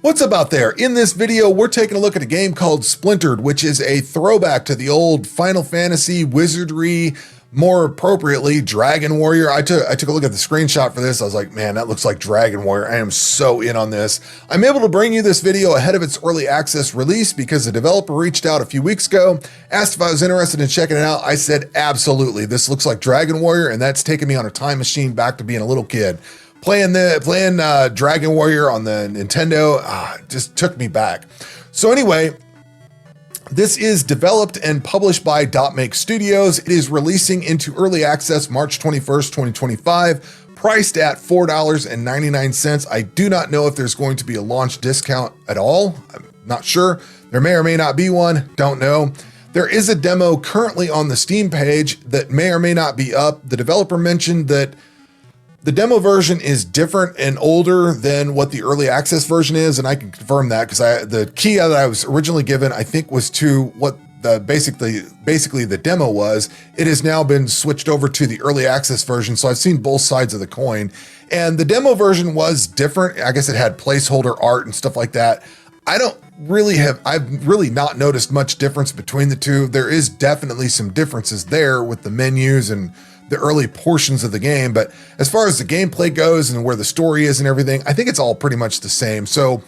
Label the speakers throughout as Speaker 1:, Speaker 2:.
Speaker 1: What's up out there? In this video, we're taking a look at a game called Splintered, which is a throwback to the old Final Fantasy wizardry, more appropriately, Dragon Warrior. I took a look at the screenshot for this. I was like, man, that looks like Dragon Warrior. I am so in on this. I'm able to bring you this video ahead of its early access release because the developer reached out a few weeks ago, asked if I was interested in checking it out. I said, absolutely. This looks like Dragon Warrior, and that's taken me on a time machine back to being a little kid. Playing Dragon Warrior on the Nintendo just took me back. So anyway, this is developed and published by Dotmake Studios. It is releasing into early access March 21st, 2025, priced at $4.99. I do not know if there's going to be a launch discount at all. I'm not sure. There may or may not be one. Don't know. There is a demo currently on the Steam page that may or may not be up. The developer mentioned that the demo version is different and older than what the early access version is, and I can confirm that because the key that I was originally given, I think, was to what the basically the demo was. It has now been switched over to the early access version, so I've seen both sides of the coin. And the demo version was different. I guess it had placeholder art and stuff like that. I've really not noticed much difference between the two. There is definitely some differences there with the menus and the early portions of the game, but as far as the gameplay goes and where the story is and everything, I think it's all pretty much the same. So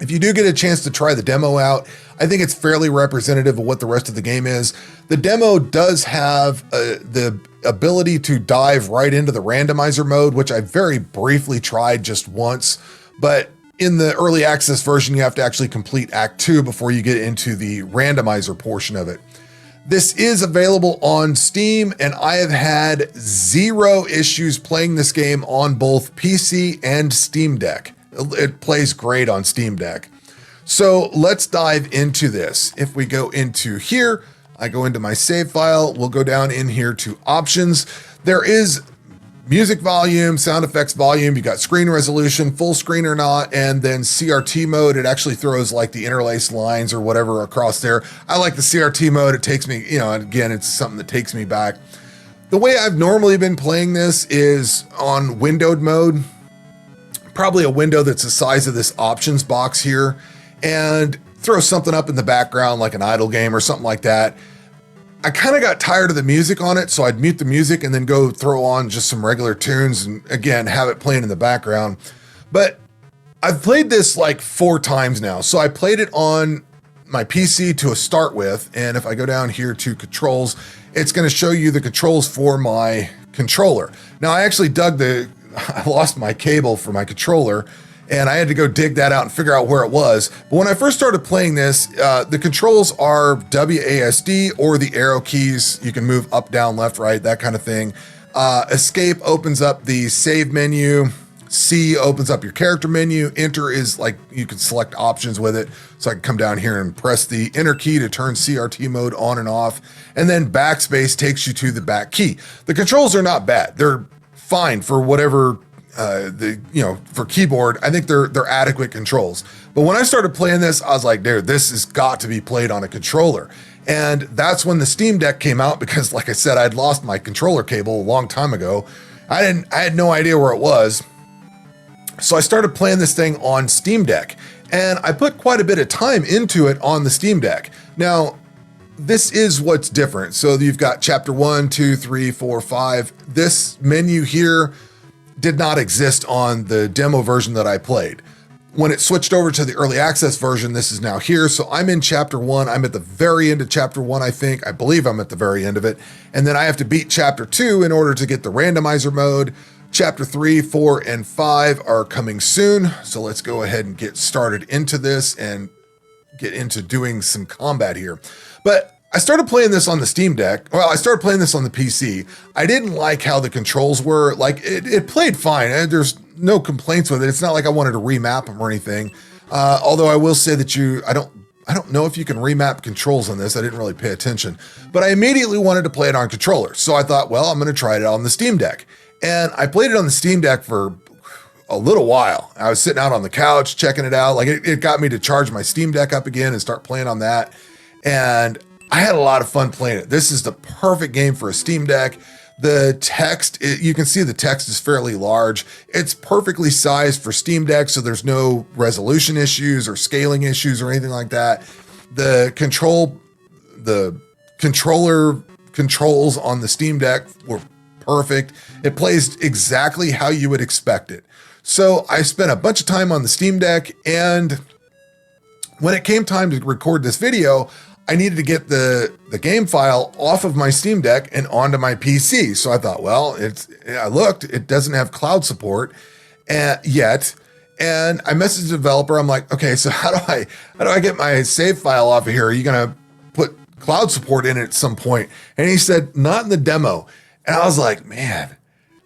Speaker 1: if you do get a chance to try the demo out, I think it's fairly representative of what the rest of the game is. The demo does have the ability to dive right into the randomizer mode, which I very briefly tried just once, but in the early access version, you have to actually complete Act 2 before you get into the randomizer portion of it. This is available on Steam, and I have had zero issues playing this game on both PC and Steam Deck. It plays great on Steam Deck. So let's dive into this. If we go into here, I go into my save file, we'll go down in here to options. There is music volume, sound effects volume, you got screen resolution, full screen or not, and then CRT mode. It actually throws like the interlaced lines or whatever across there. I like the CRT mode. It takes me, and again, it's something that takes me back. The way I've normally been playing this is on windowed mode, probably a window that's the size of this options box here, and throw something up in the background like an idle game or something like that. I kind of got tired of the music on it, so I'd mute the music and then go throw on just some regular tunes and again, have it playing in the background. But I've played this like 4 times now. So I played it on my PC to start with. And if I go down here to controls, it's going to show you the controls for my controller. Now I actually I lost my cable for my controller, and I had to go dig that out and figure out where it was. But when I first started playing this, the controls are WASD or the arrow keys. You can move up, down, left, right, that kind of thing. Escape opens up the save menu. C opens up your character menu. Enter is like, you can select options with it. So I can come down here and press the enter key to turn CRT mode on and off. And then backspace takes you to the back key. The controls are not bad. They're fine for whatever for keyboard. I think they're adequate controls. But when I started playing this, I was like, dude, this has got to be played on a controller. And that's when the Steam Deck came out because, like I said, I'd lost my controller cable a long time ago. I had no idea where it was. So I started playing this thing on Steam Deck, and I put quite a bit of time into it on the Steam Deck. Now, this is what's different. So you've got chapter 1, 2, 3, 4, 5. This menu here did not exist on the demo version that I played. When it switched over to the early access version, this is now here. So I'm in chapter 1. I'm at the very end of chapter 1, I think. I believe I'm at the very end of it. And then I have to beat chapter 2 in order to get the randomizer mode. Chapter 3, 4, and 5 are coming soon. So let's go ahead and get started into this and get into doing some combat here. But I started playing this on the Steam Deck. Well, I started playing this on the PC. I didn't like how the controls were. Like, it played fine. There's no complaints with it. It's not like I wanted to remap them or anything. Although I will say that I don't know if you can remap controls on this. I didn't really pay attention. But I immediately wanted to play it on controller. So I thought, well, I'm going to try it on the Steam Deck. And I played it on the Steam Deck for a little while. I was sitting out on the couch, checking it out. Like, it got me to charge my Steam Deck up again and start playing on that. And I had a lot of fun playing it. This is the perfect game for a Steam Deck. The text, you can see the text is fairly large. It's perfectly sized for Steam Deck, so there's no resolution issues or scaling issues or anything like that. The controller controls on the Steam Deck were perfect. It plays exactly how you would expect it. So I spent a bunch of time on the Steam Deck, and when it came time to record this video, I needed to get the game file off of my Steam Deck and onto my PC. So I thought, well, I looked, it doesn't have cloud support yet. And I messaged the developer. I'm like, okay, so how do I get my save file off of here? Are you going to put cloud support in it at some point? And he said, not in the demo. And I was like, man,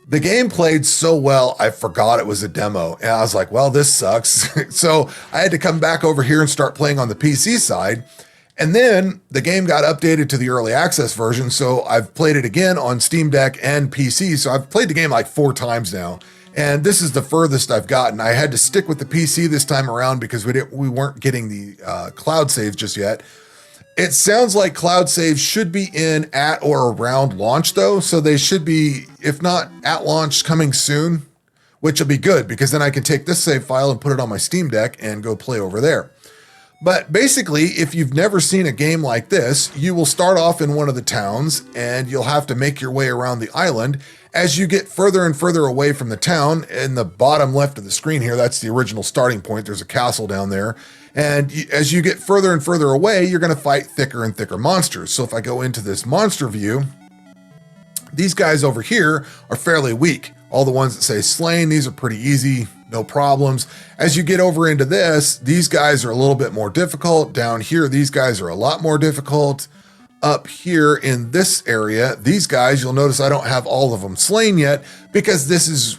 Speaker 1: the game played so well, I forgot it was a demo. And I was like, well, this sucks. So I had to come back over here and start playing on the PC side. And then the game got updated to the early access version. So I've played it again on Steam Deck and PC. So I've played the game like 4 times now. And this is the furthest I've gotten. I had to stick with the PC this time around because we weren't getting the cloud saves just yet. It sounds like cloud saves should be in at or around launch though. So they should be, if not at launch, coming soon, which will be good because then I can take this save file and put it on my Steam Deck and go play over there. But basically, if you've never seen a game like this, you will start off in one of the towns and you'll have to make your way around the island. As you get further and further away from the town, in the bottom left of the screen here, that's the original starting point. There's a castle down there. And as you get further and further away, you're going to fight thicker and thicker monsters. So if I go into this monster view, these guys over here are fairly weak. All the ones that say slain, these are pretty easy, no problems. As you get over into this, these guys are a little bit more difficult. Down here, these guys are a lot more difficult. Up here in this area, these guys, you'll notice I don't have all of them slain yet because this is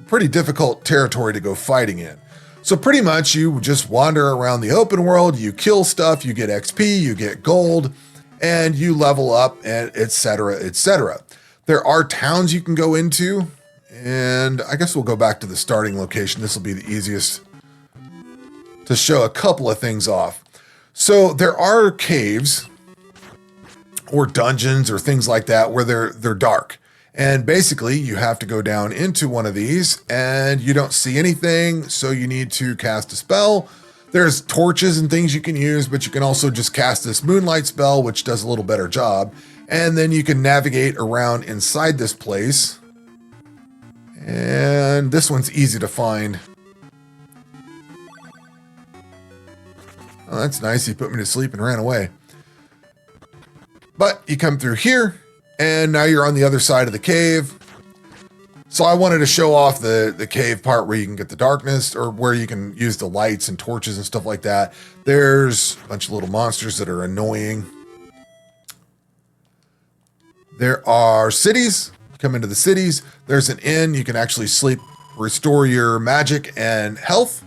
Speaker 1: pretty difficult territory to go fighting in. So pretty much you just wander around the open world, you kill stuff, you get XP, you get gold, and you level up, and etc., etc. There are towns you can go into. And I guess we'll go back to the starting location. This will be the easiest to show a couple of things off. So there are caves or dungeons or things like that where they're dark. And basically you have to go down into one of these and you don't see anything. So you need to cast a spell. There's torches and things you can use, but you can also just cast this moonlight spell, which does a little better job. And then you can navigate around inside this place. And this one's easy to find. Oh, that's nice. He put me to sleep and ran away. But you come through here, and now you're on the other side of the cave. So I wanted to show off the cave part where you can get the darkness, or where you can use the lights and torches and stuff like that. There's a bunch of little monsters that are annoying. There are cities. Come into the cities, there's an inn, you can actually sleep, restore your magic and health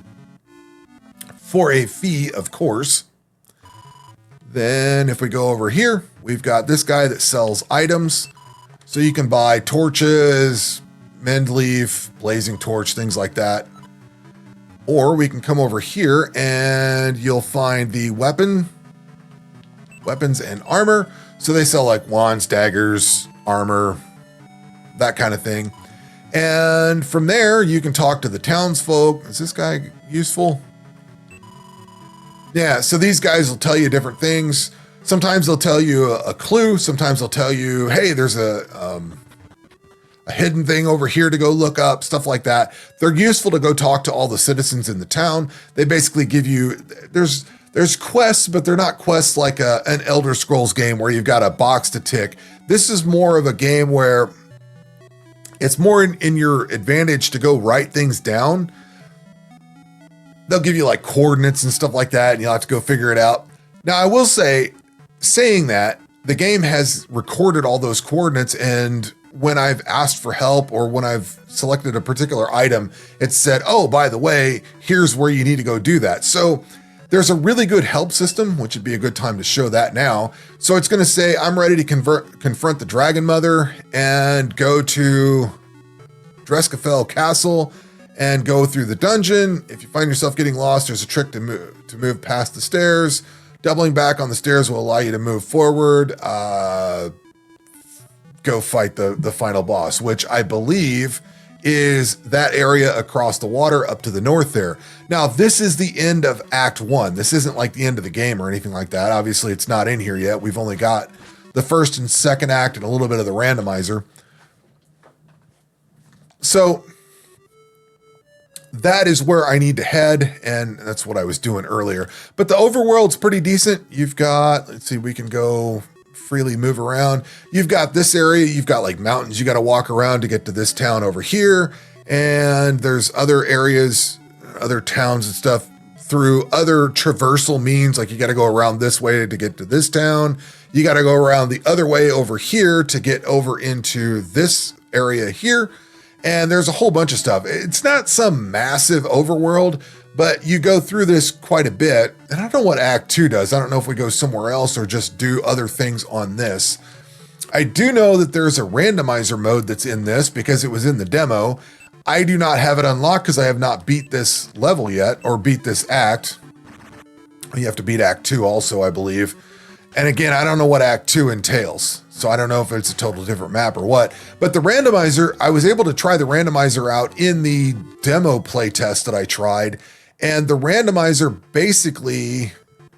Speaker 1: for a fee, of course. Then if we go over here, we've got this guy that sells items. So you can buy torches, mend leaf, blazing torch, things like that. Or we can come over here and you'll find the weapons and armor. So they sell like wands, daggers, armor, that kind of thing. And from there, you can talk to the townsfolk. Is this guy useful? Yeah, so these guys will tell you different things. Sometimes they'll tell you a clue. Sometimes they'll tell you, hey, there's a hidden thing over here to go look up, stuff like that. They're useful to go talk to all the citizens in the town. They basically give you, there's quests, but they're not quests like an Elder Scrolls game where you've got a box to tick. This is more of a game where it's more in your advantage to go write things down. They'll give you like coordinates and stuff like that, and you'll have to go figure it out. Now, I will say, saying that, the game has recorded all those coordinates, and when I've asked for help or when I've selected a particular item, it said, oh, by the way, here's where you need to go do that. So there's a really good help system, which would be a good time to show that now. So it's going to say, I'm ready to confront the Dragon Mother and go to Dreskafell Castle and go through the dungeon. If you find yourself getting lost, there's a trick to move past the stairs. Doubling back on the stairs will allow you to move forward. go fight the final boss, which I believe is that area across the water up to the north there. Now, this is the end of Act 1. This isn't like the end of the game or anything like that. Obviously, it's not in here yet. We've only got the first and second act and a little bit of the randomizer. So that is where I need to head, and that's what I was doing earlier. But the overworld's pretty decent. You've got, let's see, we can go freely move around. You've got this area, you've got like mountains you got to walk around to get to this town over here, and there's other areas, other towns and stuff through other traversal means, like you got to go around this way to get to this town. You got to go around the other way over here to get over into this area here. And there's a whole bunch of stuff. It's not some massive overworld, but you go through this quite a bit. And I don't know what Act 2 does. I don't know if we go somewhere else or just do other things on this. I do know that there's a randomizer mode that's in this because it was in the demo. I do not have it unlocked because I have not beat this level yet, or beat this act. You have to beat Act 2 also, I believe. And again, I don't know what Act 2 entails. So I don't know if it's a total different map or what, but the randomizer, I was able to try the randomizer out in the demo playtest that I tried. And the randomizer basically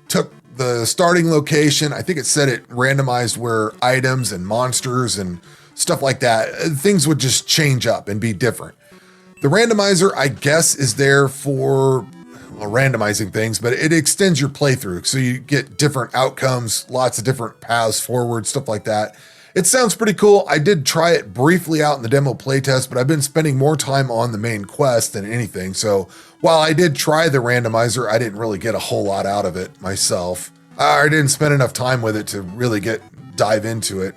Speaker 1: took the starting location. I think it said it randomized where items and monsters and stuff like that, things would just change up and be different. The randomizer, I guess, is there for randomizing things, but it extends your playthrough. So you get different outcomes, lots of different paths forward, stuff like that. It sounds pretty cool. I did try it briefly out in the demo playtest, but I've been spending more time on the main quest than anything. So while I did try the randomizer, I didn't really get a whole lot out of it myself. I didn't spend enough time with it to really dive into it.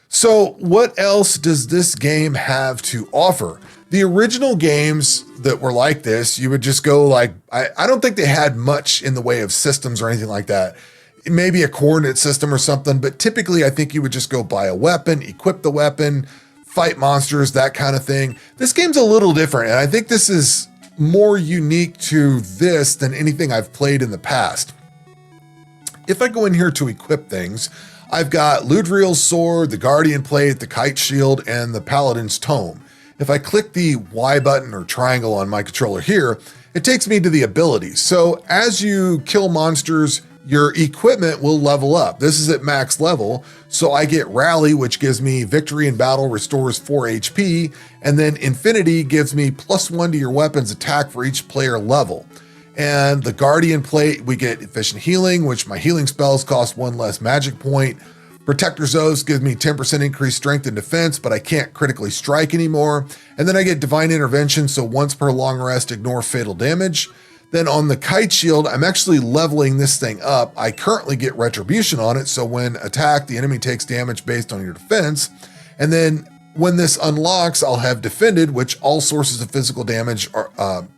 Speaker 1: So what else does this game have to offer? The original games that were like this, you would just go like, I don't think they had much in the way of systems or anything like that. Maybe a coordinate system or something, but typically I think you would just go buy a weapon, equip the weapon, fight monsters, that kind of thing. This game's a little different, and I think this is more unique to this than anything I've played in the past. If I go in here to equip things, I've got Ludriel's sword, the Guardian plate, the kite shield, and the Paladin's tome. If I click the Y button or triangle on my controller here, it takes me to the abilities. So as you kill monsters, your equipment will level up. This is at max level. So I get Rally, which gives me victory in battle, restores 4 HP, and then Infinity gives me +1 to your weapon's attack for each player level. And the Guardian plate, we get efficient healing, which my healing spells cost 1 less magic point. Protector's Oath gives me 10% increased strength and defense, but I can't critically strike anymore. And then I get Divine Intervention, so once per long rest, ignore fatal damage. Then on the Kite Shield, I'm actually leveling this thing up. I currently get Retribution on it, so when attacked, the enemy takes damage based on your defense. And then when this unlocks, I'll have Defended, which all sources of physical damage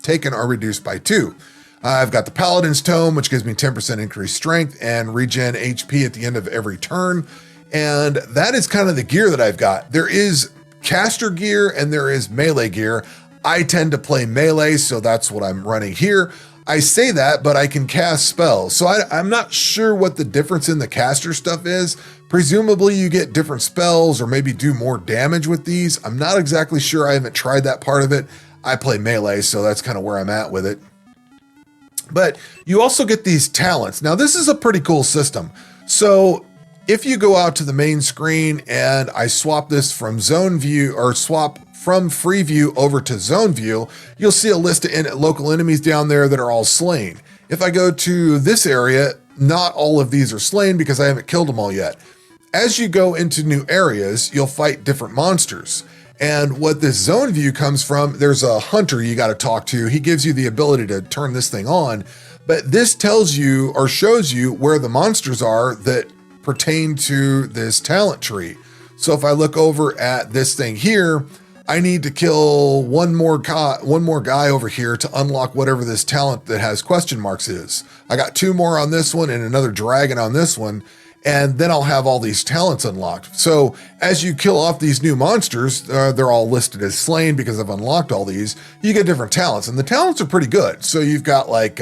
Speaker 1: taken are reduced by 2. I've got the Paladin's Tome, which gives me 10% increased strength and regen HP at the end of every turn. And that is kind of the gear that I've got. There is caster gear and there is melee gear. I tend to play melee, so that's what I'm running here. I say that, but I can cast spells. So I'm not sure what the difference in the caster stuff is. Presumably you get different spells or maybe do more damage with these. I'm not exactly sure. I haven't tried that part of it. I play melee, so that's kind of where I'm at with it. But you also get these talents. Now, this is a pretty cool system. So if you go out to the main screen and I swap this from zone view, or swap from free view over to zone view, you'll see a list of local enemies down there that are all slain. If I go to this area, not all of these are slain because I haven't killed them all yet. As you go into new areas, you'll fight different monsters. And what this zone view comes from, there's a hunter you got to talk to. He gives you the ability to turn this thing on, but this tells you or shows you where the monsters are that pertain to this talent tree. So if I look over at this thing here, I need to kill one more guy over here to unlock whatever this talent that has question marks is. I got 2 more on this one and another dragon on this one. And then I'll have all these talents unlocked. So as you kill off these new monsters, they're all listed as slain because I've unlocked all these. You get different talents, and the talents are pretty good. So you've got like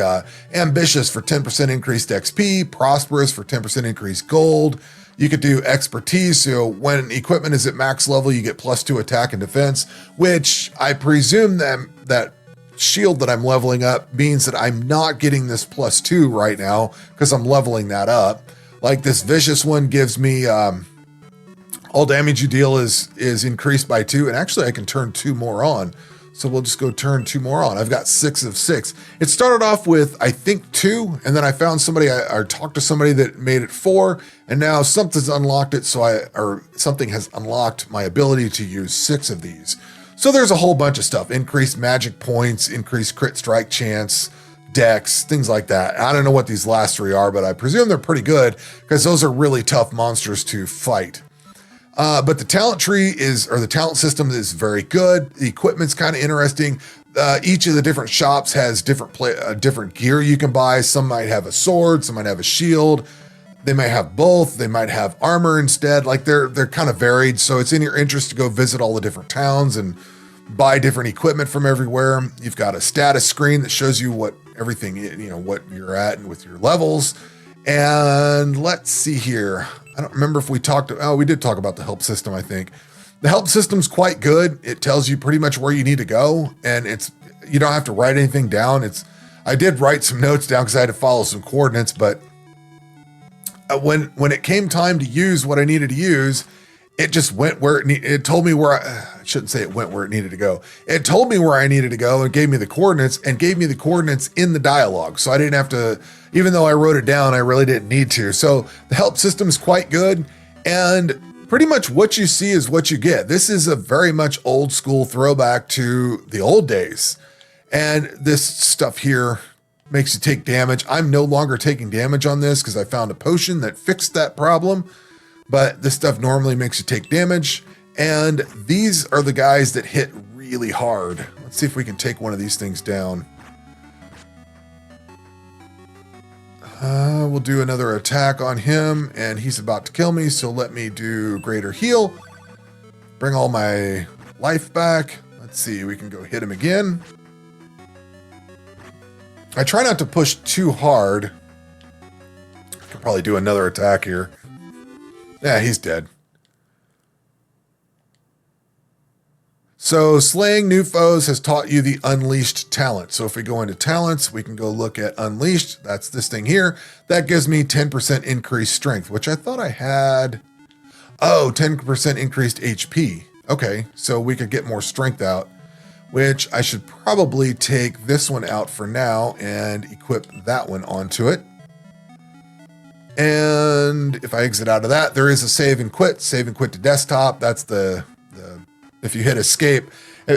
Speaker 1: Ambitious for 10% increased XP, Prosperous for 10% increased gold, You could do expertise. So when equipment is at max level, you get +2 attack and defense, which I presume that shield that I'm leveling up means that I'm not getting this +2 right now because I'm leveling that up. Like this vicious one gives me all damage you deal is increased by 2, and actually I can turn 2 more on. So we'll just go turn 2 more on. I've got 6 of 6. It started off with, I think, 2, and then I found somebody, I talked to somebody that made it 4, and now something's unlocked it, or something has unlocked my ability to use 6 of these. So there's a whole bunch of stuff. Increased magic points, increased crit strike chance, dex, things like that. I don't know what these last 3 are, but I presume they're pretty good because those are really tough monsters to fight. But the talent tree the talent system is very good. The equipment's kind of interesting. Each of the different shops has different gear you can buy. Some might have a sword, some might have a shield. They might have both. They might have armor instead. Like they're kind of varied. So it's in your interest to go visit all the different towns and buy different equipment from everywhere. You've got a status screen that shows you what everything, what you're at and with your levels. And let's see here. I don't remember if we did talk about the help system, I think. The help system's quite good. It tells you pretty much where you need to go, and you don't have to write anything down. I did write some notes down because I had to follow some coordinates, but when it came time to use what I needed to use, it just went where it told me where I shouldn't say it went where it needed to go. It told me where I needed to go and gave me the coordinates in the dialogue. So I didn't have to, even though I wrote it down, I really didn't need to. So the help system is quite good, and pretty much what you see is what you get. This is a very much old school throwback to the old days. And this stuff here makes you take damage. I'm no longer taking damage on this because I found a potion that fixed that problem. But this stuff normally makes you take damage. And these are the guys that hit really hard. Let's see if we can take one of these things down. We'll do another attack on him, and he's about to kill me, so let me do greater heal. Bring all my life back. Let's see, we can go hit him again. I try not to push too hard. I could probably do another attack here. Yeah, he's dead. So slaying new foes has taught you the unleashed talent. So if we go into talents, we can go look at unleashed. That's this thing here. That gives me 10% increased strength, which I thought I had. Oh, 10% increased HP. Okay, so we could get more strength out, which I should probably take this one out for now and equip that one onto it. And if I exit out of that, there is a save and quit to desktop. That's if you hit escape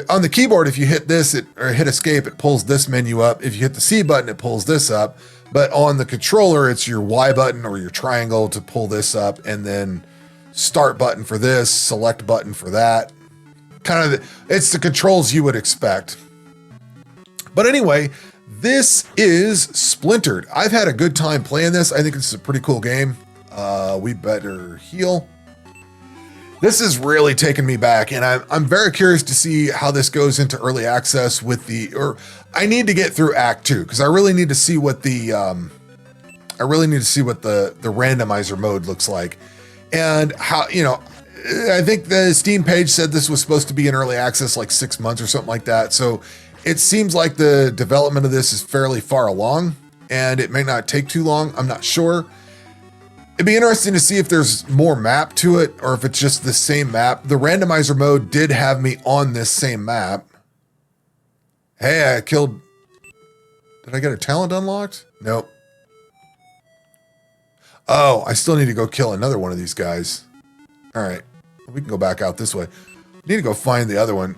Speaker 1: on the keyboard, if you hit this or hit escape, it pulls this menu up. If you hit the C button, it pulls this up. But on the controller, it's your Y button or your triangle to pull this up, and then start button for this, select button for that. It's the controls you would expect. But anyway, this is Splintered. I've had a good time playing this. I think it's a pretty cool game. We better heal. This is really taking me back, and I'm very curious to see how this goes into early access I need to get through Act 2 because I really need to see what the randomizer mode looks like, and how, I think the Steam page said this was supposed to be in early access like 6 months or something like that. So it seems like the development of this is fairly far along, and it may not take too long. I'm not sure. It'd be interesting to see if there's more map to it or if it's just the same map. The randomizer mode did have me on this same map. Hey, did I get a talent unlocked? Nope. Oh, I still need to go kill another one of these guys. All right, we can go back out this way. Need to go find the other one.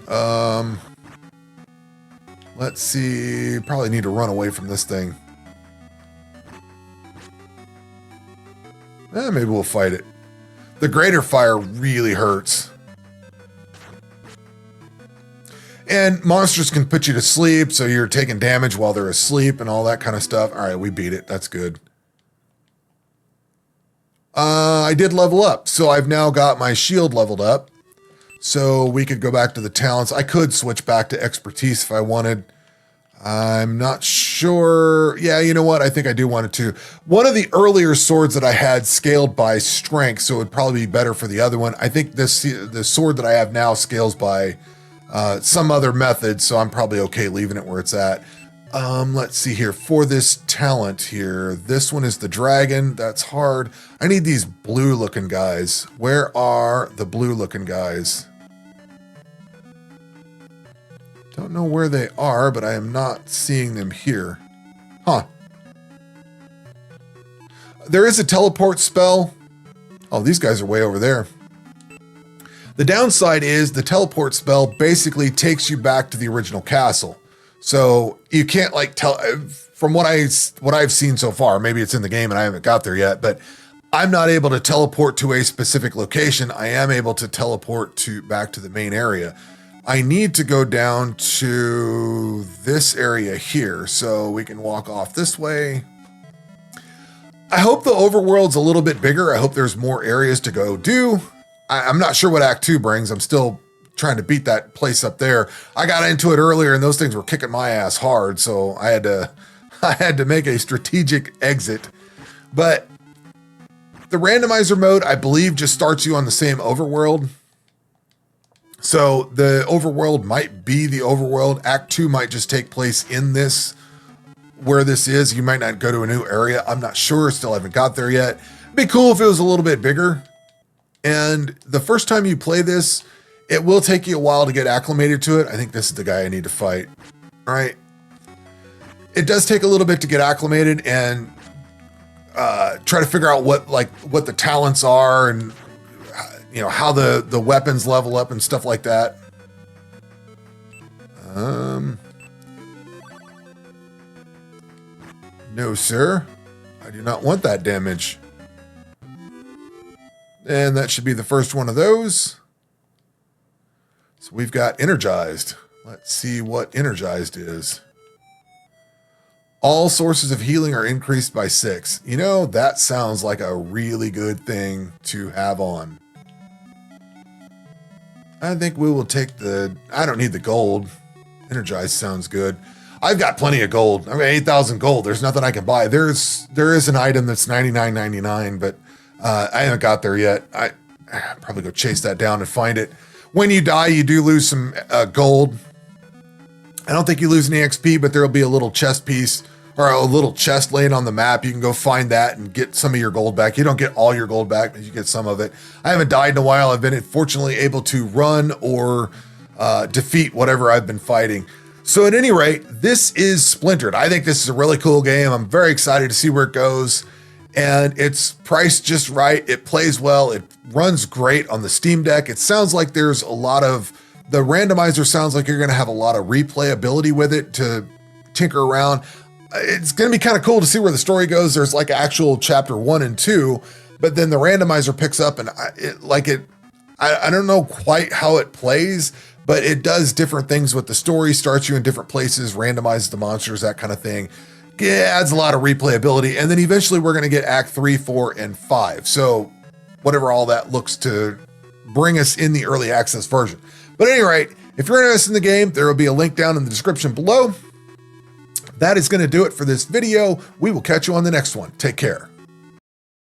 Speaker 1: Let's see, probably need to run away from this thing. Maybe we'll fight it. The greater fire really hurts. And monsters can put you to sleep, so you're taking damage while they're asleep and all that kind of stuff. All right, we beat it. That's good. I did level up, so I've now got my shield leveled up. So we could go back to the talents. I could switch back to expertise if I wanted. I'm not sure. Yeah, you know what? I think I do want it to. One of the earlier swords that I had scaled by strength, so it would probably be better for the other one. I think the sword that I have now scales by some other method, so I'm probably okay leaving it where it's at. Let's see here. For this talent here, this one is the dragon. That's hard. I need these blue-looking guys. Where are the blue-looking guys? Don't know where they are, but I am not seeing them here. Huh. There is a teleport spell. Oh, these guys are way over there. The downside is the teleport spell basically takes you back to the original castle. So you can't like tell from what I've seen so far. Maybe it's in the game and I haven't got there yet, but I'm not able to teleport to a specific location. I am able to teleport back to the main area. I need to go down to this area here so we can walk off this way. I hope the overworld's a little bit bigger. I hope there's more areas to go do. I'm not sure what Act 2 brings. I'm still trying to beat that place up there. I got into it earlier and those things were kicking my ass hard, so I had to make a strategic exit. But the randomizer mode, I believe, just starts you on the same overworld. So the overworld might be the overworld. Act 2 might just take place in this, where this is. You might not go to a new area. I'm not sure. Still haven't got there yet. It'd be cool if it was a little bit bigger. And the first time you play this, it will take you a while to get acclimated to it. I think this is the guy I need to fight. All right. It does take a little bit to get acclimated and try to figure out what the talents are and you know, how the weapons level up and stuff like that. No, sir. I do not want that damage. And that should be the first one of those. So we've got energized. Let's see what energized is. All sources of healing are increased by 6. You know, that sounds like a really good thing to have on. I think we will take I don't need the gold. Energized sounds good. I've got plenty of gold. I mean, 8,000 gold. There's nothing I can buy. There is an item that's $99.99, but I haven't got there yet. I probably go chase that down and find it. When you die, you do lose some gold. I don't think you lose any XP, but there'll be a little chest piece or a little chest laying on the map. You can go find that and get some of your gold back. You don't get all your gold back, but you get some of it. I haven't died in a while. I've been fortunately able to run or defeat whatever I've been fighting. So at any rate, this is Splintered. I think this is a really cool game. I'm very excited to see where it goes. And it's priced just right. It plays well. It runs great on the Steam Deck. It sounds like there's a lot of, the randomizer sounds like you're going to have a lot of replayability with it to tinker around. It's going to be kind of cool to see where the story goes. There's like actual chapter 1 and 2, but then the randomizer picks up and I don't know quite how it plays, but it does different things with the story, starts you in different places, randomizes the monsters, that kind of thing. It adds a lot of replayability. And then eventually we're going to get Act 3, 4, and 5. So whatever all that looks to bring us in the early access version. But at any rate, if you're interested in the game, there will be a link down in the description below. That is going to do it for this video. We will catch you on the next one. Take care.